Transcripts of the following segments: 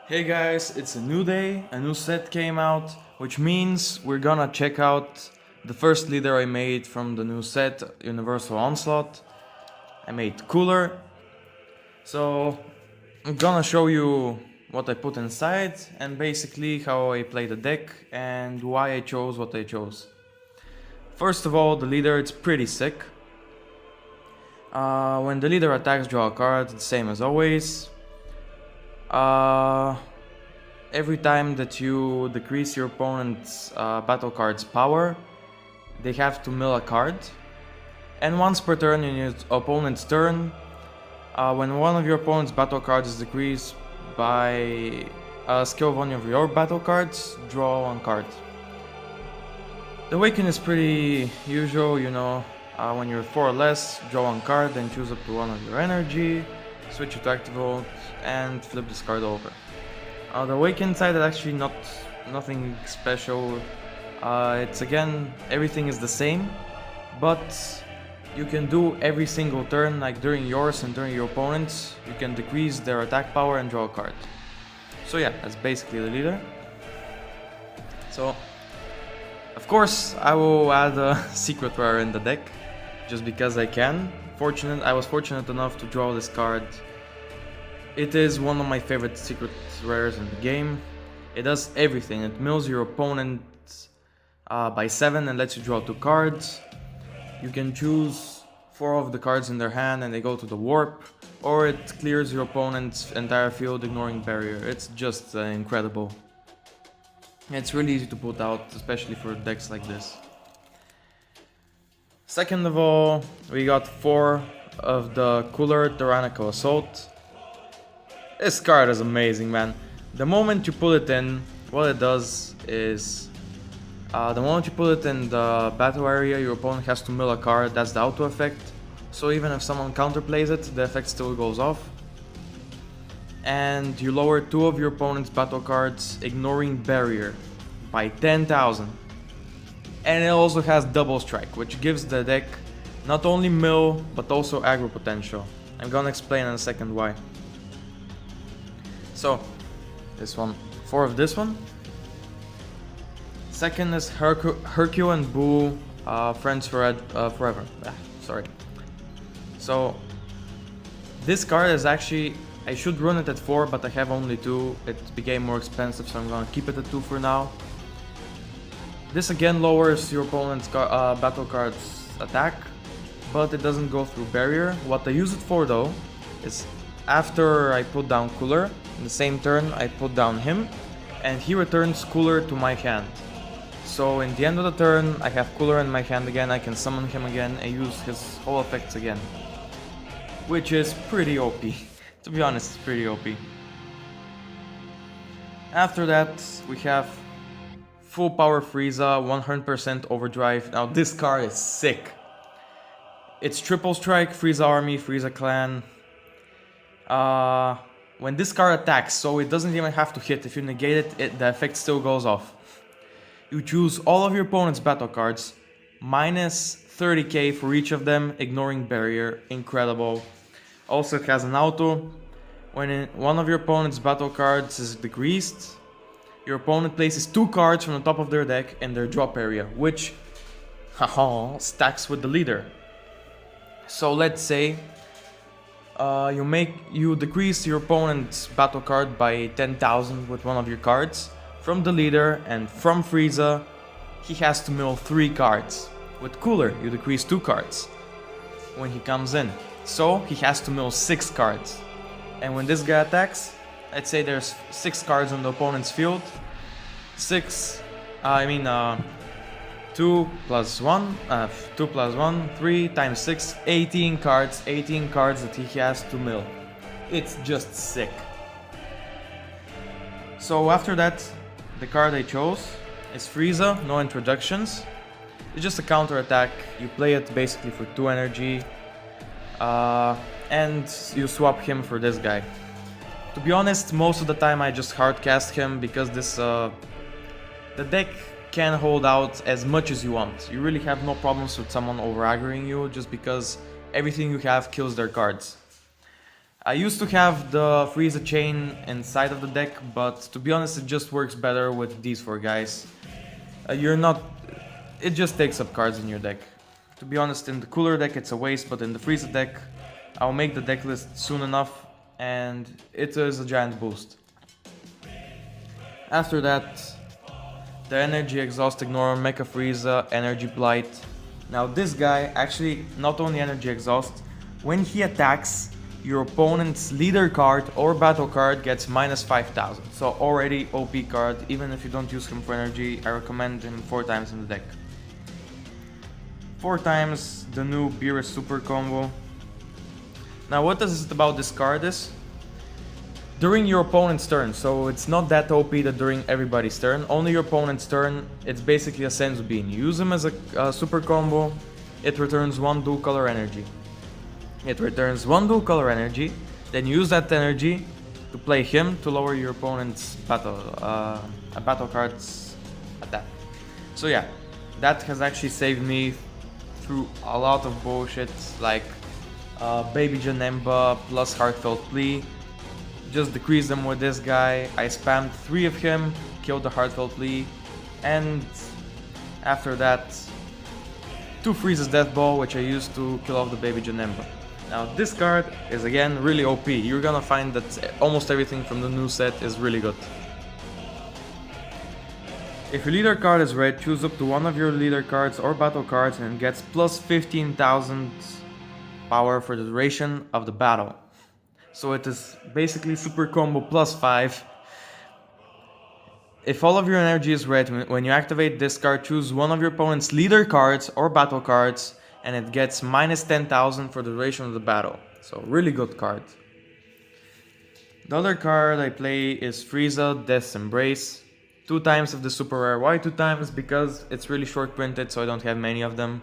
Hey guys, it's a new day, a new set came out, which means we're gonna check out the first leader I made from the new set, Universal Onslaught. I made Cooler, so I'm gonna show you what I put inside and basically how I play the deck and why I chose what I chose. First of all, the leader, it's pretty sick. When the leader attacks, draw a card, the same as always. Every time that you decrease your opponent's battle card's power, they have to mill a card. And once per turn in your opponent's turn, when one of your opponent's battle cards is decreased by a skill of one of your battle cards, draw one card. The Awaken is pretty usual, you know. When you're 4 or less, draw one card, then choose up to one of your energy, switch it to Activate, and flip this card over. The Awaken side is actually nothing special. It's again, everything is the same, but you can do every single turn, like during yours and during your opponent's, you can decrease their attack power and draw a card. So yeah, that's basically the leader. So, of course, I will add a secret rare in the deck, just because I can. I was fortunate enough to draw this card. It is one of my favorite secret rares in the game. It does everything. It mills your opponent by 7 and lets you draw 2 cards. You can choose 4 of the cards in their hand and they go to the warp, or it clears your opponent's entire field ignoring barrier. It's just incredible. It's really easy to put out, especially for decks like this. Second of all, we got 4 of the Cooler Tyrannical Assault. This card is amazing, man. The moment you put it in, what it does is the moment you put it in the battle area, your opponent has to mill a card. That's the auto effect. So even if someone counterplays it, the effect still goes off. And you lower 2 of your opponent's battle cards, ignoring barrier, by 10,000. And it also has double strike, which gives the deck not only mill, but also aggro potential. I'm gonna explain in a second why. So, this one, 4 of this one. Second is Hercule and Boo, Friends Forever. Sorry. So, this card is actually, I should run it at 4, but I have only 2. It became more expensive, so I'm gonna keep it at 2 for now. This again lowers your opponent's battle card's attack, but it doesn't go through barrier. What I use it for though, is after I put down Cooler, in the same turn I put down him, and he returns Cooler to my hand. So in the end of the turn, I have Cooler in my hand again, I can summon him again and use his whole effects again. Which is pretty OP. To be honest, it's pretty OP. After that, we have Full Power Frieza, 100% overdrive. Now this card is sick. It's triple strike, Frieza Army, Frieza Clan. When this card attacks, so it doesn't even have to hit, if you negate it, the effect still goes off. You choose all of your opponent's battle cards, minus 30k for each of them, ignoring barrier. Incredible. Also it has an auto. When one of your opponent's battle cards is decreased, your opponent places 2 cards from the top of their deck in their drop area, which stacks with the leader. So let's say you decrease your opponent's battle card by 10,000 with one of your cards from the leader, and from Frieza he has to mill 3 cards. With Cooler you decrease 2 cards when he comes in, so he has to mill 6 cards. And when this guy attacks, let's say there's 6 cards on the opponent's field. 2 plus 1, 2 plus 1, 3 times 6, 18 cards that he has to mill. It's just sick. So after that, the card I chose is Frieza, no introductions. It's just a counter attack. You play it basically for 2 energy, and you swap him for this guy. To be honest, most of the time I just hardcast him because the deck can hold out as much as you want. You really have no problems with someone over aggroing you, just because everything you have kills their cards. I used to have the Frieza chain inside of the deck, but to be honest, it just works better with these 4 guys. It just takes up cards in your deck. To be honest, in the cooler deck it's a waste, but in the Frieza deck, I'll make the deck list soon enough, and it is a giant boost. After that, the Energy Exhaust Ignore, Mecha Frieza, Energy Blight. Now this guy, actually not only Energy Exhaust, when he attacks, your opponent's leader card or battle card gets minus 5000. So already OP card, even if you don't use him for energy, I recommend him 4 times in the deck. 4 times the new Beerus Super Combo. Now what is it about this card is, during your opponent's turn, so it's not that OP that during everybody's turn, only your opponent's turn, it's basically a Senzu Bean. You use him as a super combo, it returns 1 dual color energy. It returns 1 dual color energy, then use that energy to play him to lower your opponent's battle card's attack. So yeah, that has actually saved me through a lot of bullshit like Baby Janemba plus Heartfelt Plea. Just decrease them with this guy. I spammed 3 of him, killed the Heartfelt Plea, and after that 2 Frieza's Death Ball, which I used to kill off the Baby Janemba. Now this card is again really OP. You're gonna find that almost everything from the new set is really good. If your leader card is red, choose up to 1 of your leader cards or battle cards and it gets plus 15,000 power for the duration of the battle. So it is basically super combo plus 5. If all of your energy is red, when you activate this card, choose 1 of your opponent's leader cards or battle cards and it gets minus 10,000 for the duration of the battle. So really good card. The other card I play is Frieza Death's Embrace. 2 times of the super rare. Why 2 times? Because it's really short printed, so I don't have many of them.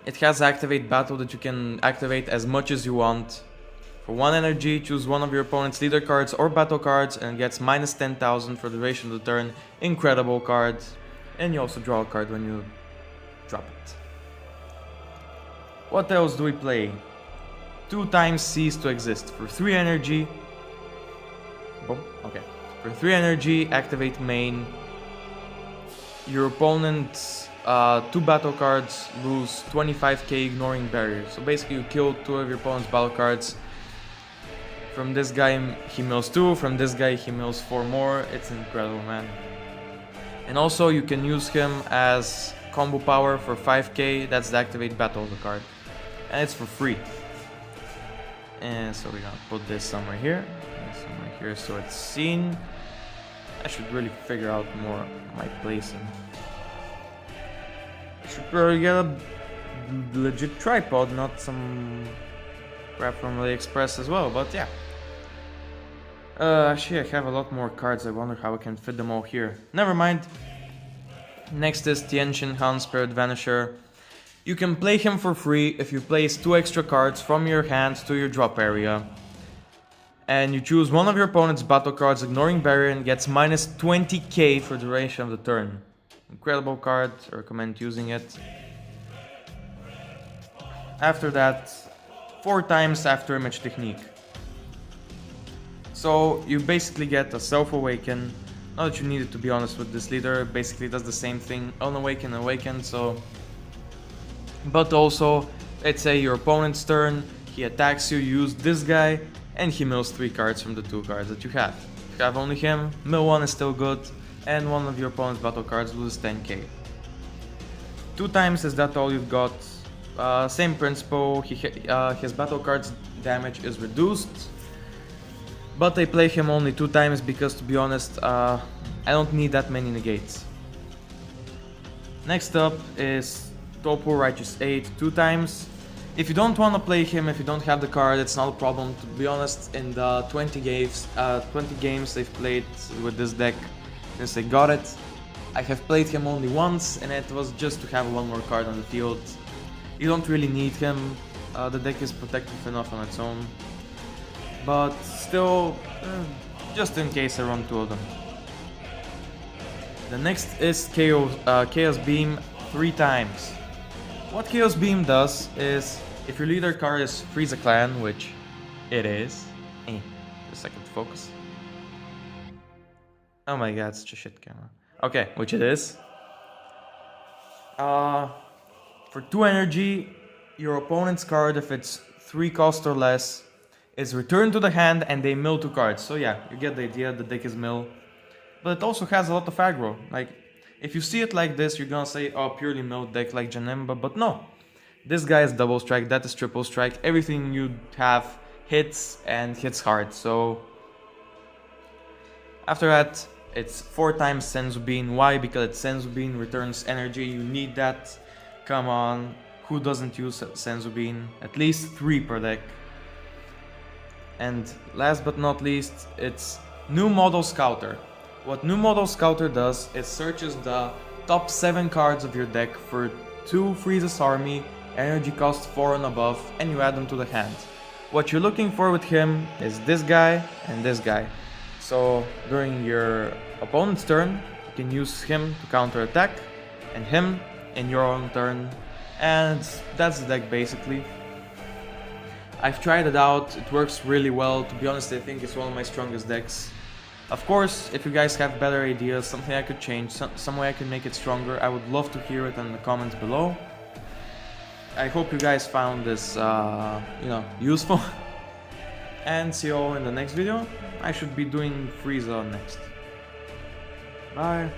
It has activate battle that you can activate as much as you want. For 1 energy, choose 1 of your opponent's leader cards or battle cards and it gets minus 10,000 for the duration of the turn. Incredible card. And you also draw a card when you drop it. What else do we play? 2 times Cease to Exist. For 3 energy. Boom. Okay. For 3 energy, activate main. Your opponent's 2 battle cards lose 25k ignoring barriers. So basically you kill 2 of your opponent's battle cards. From this guy he mills 2, from this guy he mills 4 more. It's incredible, man. And also you can use him as combo power for 5k. That's the activate battle of the card. And it's for free. And so we're gonna put this somewhere here. Somewhere here so it's seen. I should really figure out more my placing. I should probably get a legit tripod, not some crap from AliExpress as well, but yeah. Actually I have a lot more cards, I wonder how I can fit them all here. Never mind. Next is Tianjin, Hunsford, Vanisher. You can play him for free if you place 2 extra cards from your hand to your drop area. And you choose 1 of your opponent's battle cards, ignoring barrier, and gets minus 20k for the duration of the turn. Incredible card, I recommend using it. After that, 4 times After Image Technique. So you basically get a Self-Awaken. Not that you need it, to be honest, with this leader. It basically does the same thing, Unawaken, Awaken, so... But also, let's say your opponent's turn, he attacks you, use this guy, and he mills 3 cards from the 2 cards that you have. If you have only him, mill 1 is still good, and 1 of your opponent's battle cards loses 10k. 2 times is that all you've got. Same principle, his battle cards damage is reduced, but I play him only 2 times because, to be honest, I don't need that many negates. Next up is Topo Righteous 8, 2 times. If you don't want to play him, if you don't have the card, it's not a problem. To be honest, in the 20 games I've played with this deck since I got it, I have played him only once, and it was just to have 1 more card on the field. You don't really need him, the deck is protective enough on its own, but still, just in case I run 2 of them. The next is Chaos Beam 3 times. What Chaos Beam does is, if your leader card is Frieza Clan, which It is. Just a second to focus. Oh my god, such a shit camera. Okay, which it is. For 2 energy, your opponent's card, if it's 3 cost or less, is returned to the hand and they mill 2 cards. So yeah, you get the idea, the deck is mill. But it also has a lot of aggro. Like, if you see it like this, you're gonna say, oh, purely mill deck like Janemba, but no. This guy is double strike, that is triple strike, everything you have hits and hits hard. So after that, it's 4 times Senzu Bean. Why? Because Senzu Bean returns energy, you need that. Come on, who doesn't use Senzu Bean? At least 3 per deck. And last but not least, it's New Model Scouter. What New Model Scouter does, it searches the top 7 cards of your deck for 2 Frieza's army, energy cost 4 and above, and you add them to the hand. What you're looking for with him is this guy and this guy. So during your opponent's turn, you can use him to counter attack, and him in your own turn, and that's the deck basically. I've tried it out, it works really well. To be honest, I think it's one of my strongest decks. Of course, if you guys have better ideas, something I could change, some way I can make it stronger, I would love to hear it in the comments below. I hope you guys found this, useful. And see you all in the next video. I should be doing Frieza next. Bye.